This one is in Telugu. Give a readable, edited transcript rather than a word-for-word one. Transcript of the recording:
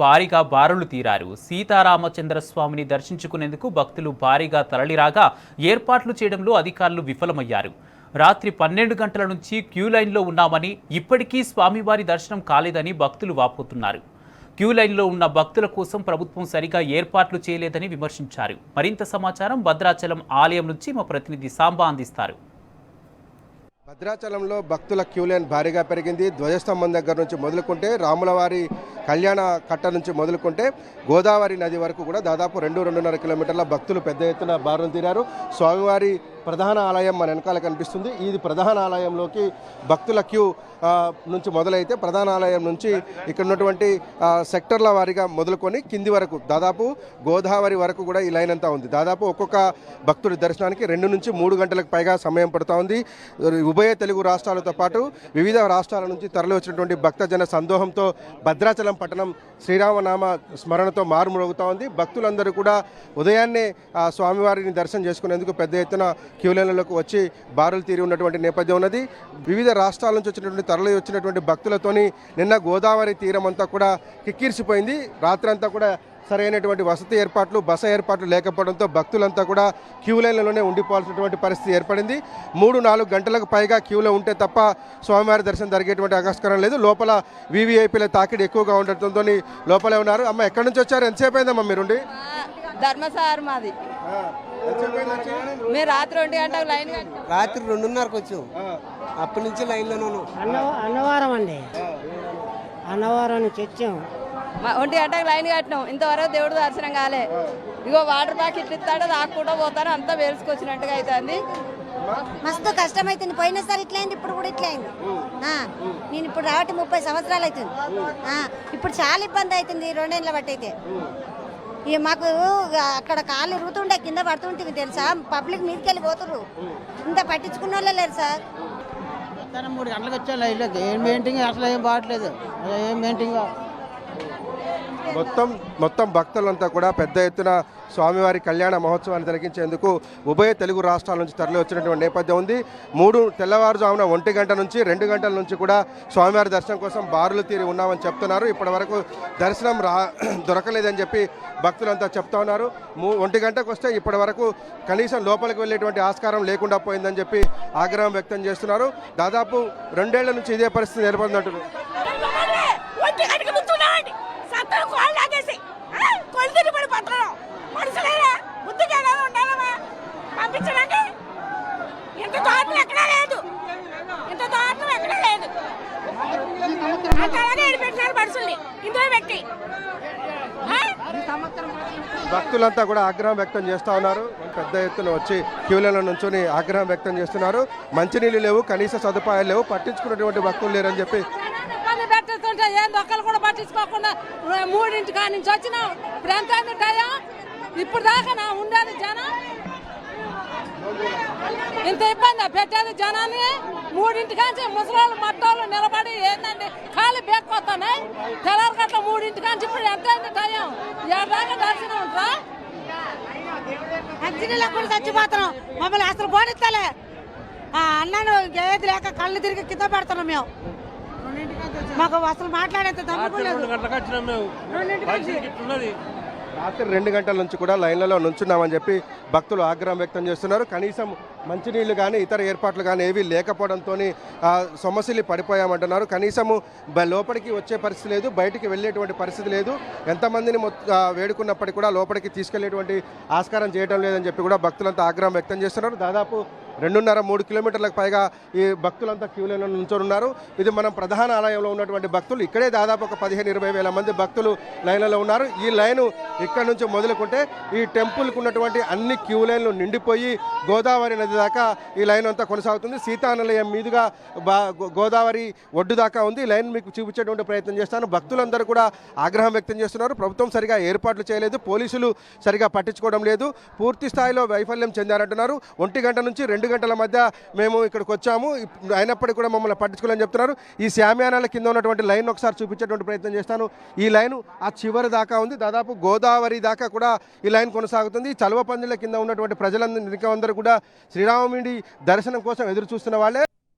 భారీగా బారులు తీరారు. సీతారామచంద్ర స్వామిని దర్శించుకునేందుకు భక్తులు భారీగా తరలిరాగా ఏర్పాట్లు చేయడంలో అధికారులు విఫలమయ్యారు. రాత్రి 12 గంటల నుంచి క్యూ లైన్లో ఉన్నామని, ఇప్పటికీ స్వామివారి దర్శనం కాలేదని భక్తులు వాపోతున్నారు. క్యూ లైన్లో ఉన్న భక్తుల కోసం ప్రభుత్వం సరిగా ఏర్పాట్లు చేయలేదని విమర్శించారు. మరింత సమాచారం భద్రాచలం ఆలయం నుంచి మా ప్రతినిధి సాంబా అందిస్తారు. భద్రాచలంలో భక్తుల క్యూ లైన్ భారీగా పెరిగింది. ధ్వజస్తంభం దగ్గర నుంచి మొదలుకుంటే రాములవారి కళ్యాణ కట్ట నుంచి మొదలుకుంటే గోదావరి నది వరకు కూడా దాదాపు 2-2.5 కిలోమీటర్ల భక్తులు పెద్ద ఎత్తున బారులు తీరారు. స్వామివారి ప్రధాన ఆలయం మన వెనకాల కనిపిస్తుంది. ఇది ప్రధాన ఆలయంలోకి భక్తుల క్యూ నుంచి మొదలైతే ప్రధాన ఆలయం నుంచి ఇక్కడ ఉన్నటువంటి సెక్టర్ల వారీగా మొదలుకొని కింది వరకు దాదాపు గోదావరి వరకు కూడా ఈ లైన్ అంతా ఉంది. దాదాపు ఒక్కొక్క భక్తుడి దర్శనానికి 2 నుంచి 3 గంటలకు పైగా సమయం పడుతూ ఉంది. ఉభయ తెలుగు రాష్ట్రాలతో పాటు వివిధ రాష్ట్రాల నుంచి తరలి వచ్చినటువంటి భక్తజన సందోహంతో భద్రాచలం పట్టణం శ్రీరామనామ స్మరణతో మారుమోగుతూ ఉంది. భక్తులందరూ కూడా ఉదయాన్నే స్వామివారిని దర్శనం చేసుకునేందుకు పెద్ద ఎత్తున క్యూ లైన్లకు వచ్చి బారులు తీరి ఉన్నటువంటి నేపథ్యం ఉన్నది. వివిధ రాష్ట్రాల నుంచి వచ్చినటువంటి తరలి వచ్చినటువంటి భక్తులతోని నిన్న గోదావరి తీరం అంతా కూడా కిక్కిరిసిపోయింది. రాత్రంతా కూడా సరైనటువంటి వసతి ఏర్పాట్లు, బస ఏర్పాట్లు లేకపోవడంతో భక్తులంతా కూడా క్యూ లైన్లలోనే ఉండిపోవాల్సినటువంటి పరిస్థితి ఏర్పడింది. 3-4 గంటలకు పైగా క్యూలో ఉంటే తప్ప స్వామివారి దర్శనం జరిగేటువంటి ఆస్కారం లేదు. లోపల వీవీఐపీల తాకిడి ఎక్కువగా ఉండటంతో లోపలే ఉన్నారు. అమ్మ, ఎక్కడి నుంచి వచ్చారు? ఎంతసేపు మీరుండి? ధర్మసార్ మాది. మేము రాత్రి 2 గంటలకు లైన్ రాత్రి 2:30కు వచ్చాం. అప్పటి నుంచి లైన్లోనే అన్నవరం అండి, అన్నవరం నుంచి వచ్చాం. 1 గంటకు లైన్ కట్టినాం. ఇంతవరకు దేవుడు దర్శనం కాలే. ఇగో వాటర్ ప్యాకెట్ ఇస్తాడు, రాకుండా పోతాను, అంతా వేసుకొచ్చినట్టుగా అవుతుంది. మస్తు కష్టమైతుంది. పోయినసారి ఇట్లా అయింది, ఇప్పుడు కూడా ఇట్లా అయింది. నేను ఇప్పుడు రావట్టి 30 సంవత్సరాలు అవుతుంది. ఇప్పుడు చాలా ఇబ్బంది అవుతుంది. 2 ఏళ్ళ బట్టి అయితే ఇక మాకు అక్కడ కాళ్ళు ఇరుగుతుండే, కింద పడుతుంటుంది తెలుసా. పబ్లిక్ మీదకి వెళ్ళి పోతున్నారు. ఇంత పట్టించుకున్న వాళ్ళే లేరు సార్. 3 గంటలకు వచ్చా లైన్లోకి. ఏం మెయింటింగ్ అసలు ఏం బాగట్లేదు. ఏం మెయింటింగ్ మొత్తం భక్తులంతా కూడా పెద్ద ఎత్తున స్వామివారి కళ్యాణ మహోత్సవాన్ని తిలకించేందుకు ఉభయ తెలుగు రాష్ట్రాల నుంచి తరలి వచ్చినటువంటి నేపథ్యం ఉంది. తెల్లవారుజామున 1 గంట నుంచి 2 గంటల నుంచి కూడా స్వామివారి దర్శనం కోసం బారులు తీరి ఉన్నామని చెప్తున్నారు. ఇప్పటి వరకు దర్శనం దొరకలేదని చెప్పి భక్తులంతా చెప్తా ఉన్నారు. 1 గంటకు వస్తే ఇప్పటి వరకు కనీసం లోపలికి వెళ్ళేటువంటి ఆస్కారం లేకుండా పోయిందని చెప్పి ఆగ్రహం వ్యక్తం చేస్తున్నారు. దాదాపు 2 ఏళ్ల నుంచి ఇదే పరిస్థితి ఏర్పడినట్టు భక్తులంతా కూడా ఆగ్రహం వ్యక్తం చేస్తూ ఉన్నారు. పెద్ద ఎత్తున వచ్చి క్యూలలో నుంచొని ఆగ్రహం వ్యక్తం చేస్తున్నారు. మంచినీళ్ళు లేవు, కనీస సదుపాయాలు లేవు, పట్టించుకున్నటువంటి భక్తులు లేరని చెప్పి పెట్టేస్తుంటే ఏం ఒక్కరు కూడా పట్టించుకోకుండా 3 కాడి నుంచి వచ్చినాం. ఇప్పుడు ఎంత టైం? ఇప్పుడు దాకా నా ఉండేది జనం. ఇంత ఇబ్బంది పెట్టేది జనాన్ని. 3 కాంచి ముసలాళ్ళు మట్టోళ్ళు నిలబడి ఏందండి ఖాళీ బేక్కొస్తున్నాయి. తెల్లారి గట్ల 3 కాంచి ఇప్పుడు ఎంత అయింది టైం? 7 దాకా దర్శనం ఉంటా. మంచినీళ్ళ కూడా చచ్చిపోతున్నాం. మమ్మల్ని అసలు పోనిస్తలే. అన్నాను ఏది లేక కళ్ళు తిరిగి కింద పెడుతున్నాం. మేము మాకు అసలు మాట్లాడేంత దమ్ములేదు. రాత్రి 2 గంటల నుంచి కూడా లైన్లలో నుంచున్నామని చెప్పి భక్తులు ఆగ్రహం వ్యక్తం చేస్తున్నారు. కనీసం మంచినీళ్ళు కానీ ఇతర ఏర్పాట్లు కానీ ఏవి లేకపోవడంతో సొమ్మసిల్లి పడిపోయామంటున్నారు. కనీసము లోపలికి వచ్చే పరిస్థితి లేదు, బయటికి వెళ్ళేటువంటి పరిస్థితి లేదు. ఎంతమందిని వేడుకున్నప్పటికీ కూడా లోపలికి తీసుకెళ్లేటువంటి ఆస్కారం చేయడం లేదని చెప్పి కూడా భక్తులంతా ఆగ్రహం వ్యక్తం చేస్తున్నారు. దాదాపు 2.5-3 కిలోమీటర్లకు పైగా ఈ భక్తులంతా క్యూ లైన్లో నుంచొనున్నారు. ఇది మనం ప్రధాన ఆలయంలో ఉన్నటువంటి భక్తులు. ఇక్కడే దాదాపు ఒక 15-20 వేల మంది భక్తులు లైన్లలో ఉన్నారు. ఈ లైను ఇక్కడ నుంచి మొదలుకుంటే ఈ టెంపుల్కి ఉన్నటువంటి అన్ని క్యూ లైన్లు నిండిపోయి గోదావరి నది దాకా ఈ లైన్ అంతా కొనసాగుతుంది. సీతానిలయం మీదుగా గోదావరి ఒడ్డు దాకా ఉంది. ఈ లైన్ మీకు చూపించేటువంటి ప్రయత్నం చేస్తాను. భక్తులందరూ కూడా ఆగ్రహం వ్యక్తం చేస్తున్నారు. ప్రభుత్వం సరిగా ఏర్పాట్లు చేయలేదు, పోలీసులు సరిగా పట్టించుకోవడం లేదు, పూర్తి స్థాయిలో వైఫల్యం చెందారంటున్నారు. 1 గంట నుంచి 2 గంటల మధ్య మేము ఇక్కడికి వచ్చాము, అయినప్పటికీ కూడా మమ్మల్ని పట్టించుకోవాలని చెప్తున్నారు. ఈ శామ్యానాల కింద ఉన్నటువంటి లైన్ ఒకసారి చూపించేటువంటి ప్రయత్నం చేస్తాను. ఈ లైను ఆ చివరి దాకా ఉంది. దాదాపు గోదావరి దాకా కూడా ఈ లైన్ కొనసాగుతుంది. చలువ పందిళ్ళ కింద ఉన్నటువంటి ప్రజలందరూ కూడా శ్రీరాముడి దర్శనం కోసం ఎదురు చూస్తున్న వాళ్ళే.